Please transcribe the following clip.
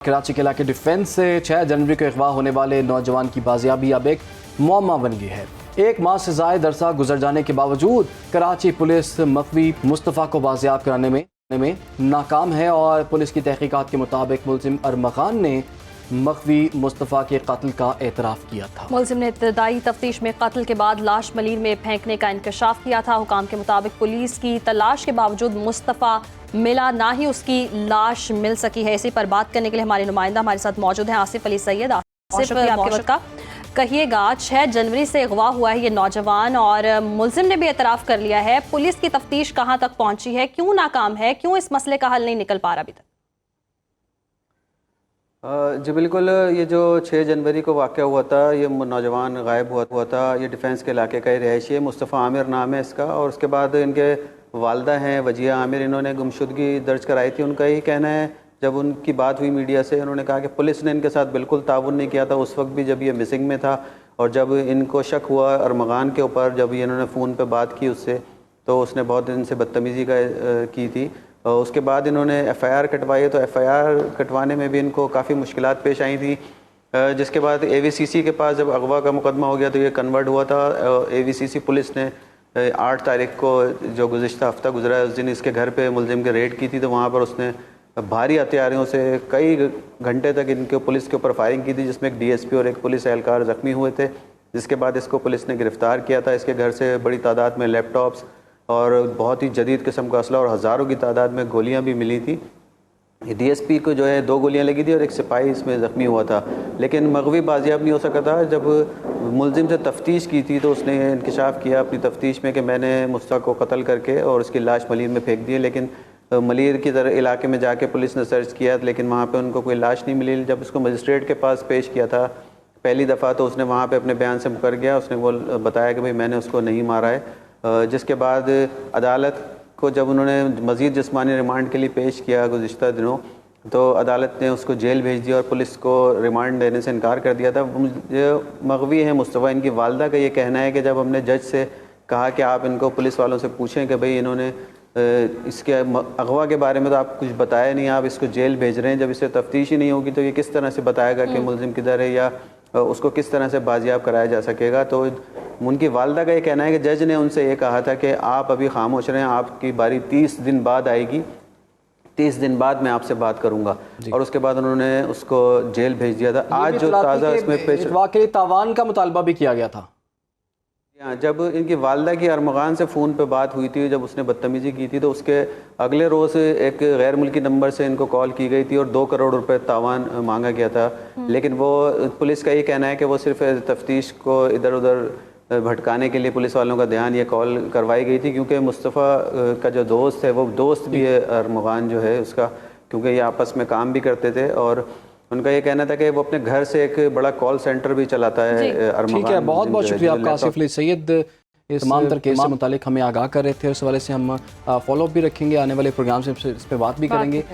कराची के इलाके डिफेंस से 6 जनवरी को अगवा होने वाले नौजवान की बाजियाबी अब एक मुअम्मा बन गई है। एक माह से ज़ायद अरसा गुजर जाने के बावजूद कराची पुलिस मखवी मुस्तफ़ा को बाजियाब कराने में नाकाम है और पुलिस की तहकीकात के मुताबिक मुलजिम अरमगान ने मखवी मुस्तफ़ा के कत्ल का एतराफ़ किया था। मुलजिम ने इब्तदाई तफ्तीश में कत्ल के बाद लाश मलीर में फेंकने का इंकशाफ किया था। हुकाम के मुताबिक पुलिस की तलाश के बावजूद मुस्तफ़ा मिला, ना ही उसकी लाश मिल सकी है। इसी पर बात करने के लिए हमारे नुमाइंदा हमारे साथ मौजूद हैं आसिफ अली सैयद। आसिफ, आपके वक्त का कहिएगा, 6 जनवरी से अगवा हुआ है ये नौजवान और मुलजिम ने भी एतराफ़ कर लिया है। पुलिस की तफ्तीश कहाँ तक पहुँची है, क्यों नाकाम है, क्यों इस मसले का हल नहीं निकल पा रहा अभी तक? जी बिल्कुल, ये जो 6 जनवरी को वाक़या हुआ था, ये नौजवान गायब हुआ था। ये डिफेंस के इलाके का ही रहायशी है, मुस्तफ़ा आमिर नाम है इसका। और उसके बाद इनके वालदा हैं वजिया आमिर, इन्होंने गुमशुदगी दर्ज कराई थी। उनका यही कहना है, जब उनकी बात हुई मीडिया से, उन्होंने कहा कि पुलिस ने इनके साथ बिल्कुल ताउन नहीं किया था उस वक्त भी जब ये मिसिंग में था। और जब इनको शक हुआ अरमगान के ऊपर, जब ये इन्होंने फ़ोन पे बात की उससे, तो उसने बहुत इनसे बदतमीज़ी की थी। उसके बाद इन्होंने FIR कटवाई, तो FIR कटवाने में भी इनको काफ़ी मुश्किलात पेश आई थी। जिसके बाद AVCC के पास जब अगवा का मुकदमा हो गया तो ये कन्वर्ट हुआ था। AVCC पुलिस ने 8 तारीख को जो गुज़िश्ता हफ्ता गुजरा है, उस दिन इसके घर पे मुलजिम के रेड की थी। तो वहाँ पर उसने भारी हथियारों से कई घंटे तक इनके पुलिस के ऊपर फायरिंग की थी, जिसमें एक DSP और एक पुलिस एहलकार ज़ख्मी हुए थे। जिसके बाद इसको पुलिस ने गिरफ़्तार किया था। इसके घर से बड़ी तादाद में लैपटॉप्स और बहुत ही जदीद किस्म का असला और हज़ारों की तादाद में गोलियां भी मिली थी। DSP को जो है 2 गोलियां लगी थी और एक सिपाही इसमें ज़ख्मी हुआ था। लेकिन मगवी बाजियाब नहीं हो सका था। जब मुलजिम से तफ्तीश की थी तो उसने इंकशाफ किया अपनी तफ्तीश में कि मैंने मुस्तफ़ा को कत्ल करके और उसकी लाश मलीर में फेंक दी है। लेकिन मलीर की तरह इलाके में जाके पुलिस ने सर्च किया, लेकिन वहाँ पर उनको कोई लाश नहीं मिली। जब उसको मजिस्ट्रेट के पास पेश किया था पहली दफ़ा, तो उसने वहाँ पर अपने बयान से मुकर गया। उसने वो बताया कि भाई मैंने उसको नहीं मारा है। जिसके बाद अदालत को जब उन्होंने मज़ीद जिस्मानी रिमांड के लिए पेश किया गुज़िश्ता दिनों, तो अदालत ने उसको जेल भेज दिया और पुलिस को रिमांड देने से इनकार कर दिया था। जो मगवी है मुस्तफ़ा, इनकी वालदा का ये कहना है कि जब हमने जज से कहा कि आप इनको पुलिस वालों से पूछें कि भाई इन्होंने इसके अगवा के बारे में तो आप कुछ बताया नहीं, आप इसको जेल भेज रहे हैं, जब इससे तफ्तीश ही नहीं होगी तो ये किस तरह से बताएगा कि मुलजिम किधर है या उसको किस तरह से बाजियाब कराया जा सकेगा। तो उनकी वालदा का ये कहना है कि जज ने उनसे ये कहा था कि आप अभी खामोश रहें, आपकी बारी 30 दिन बाद आएगी, 30 दिन बाद मैं आपसे बात करूंगा। और उसके बाद उन्होंने उसको जेल भेज दिया था। आज जो ताज़ा इसमें पेश वाकई तावान का मुतालबा भी किया गया था। जब इनकी वालदा की अरमगान से फ़ोन पे बात हुई थी, जब उसने बदतमीज़ी की थी, तो उसके अगले रोज़ एक गैर मुल्की नंबर से इनको कॉल की गई थी और 2 करोड़ रुपए तावान मांगा गया था। लेकिन वो पुलिस का ये कहना है कि वो सिर्फ तफ्तीश को इधर उधर भटकाने के लिए पुलिस वालों का ध्यान ये कॉल करवाई गई थी, क्योंकि मुस्तफ़ा का जो दोस्त है वो दोस्त भी है अरमगान जो है उसका, क्योंकि ये आपस में काम भी करते थे। और उनका ये कहना था कि वो अपने घर से एक बड़ा कॉल सेंटर भी चलाता है अरमगान। ठीक है, बहुत बहुत शुक्रिया आपका आसिफ अली सैयद। इस तमाम तर केस से मुतालिक हमें आगाह कर रहे थे, उस वाले से हम फॉलो अप भी रखेंगे, आने वाले प्रोग्राम से इस पर बात भी करेंगे।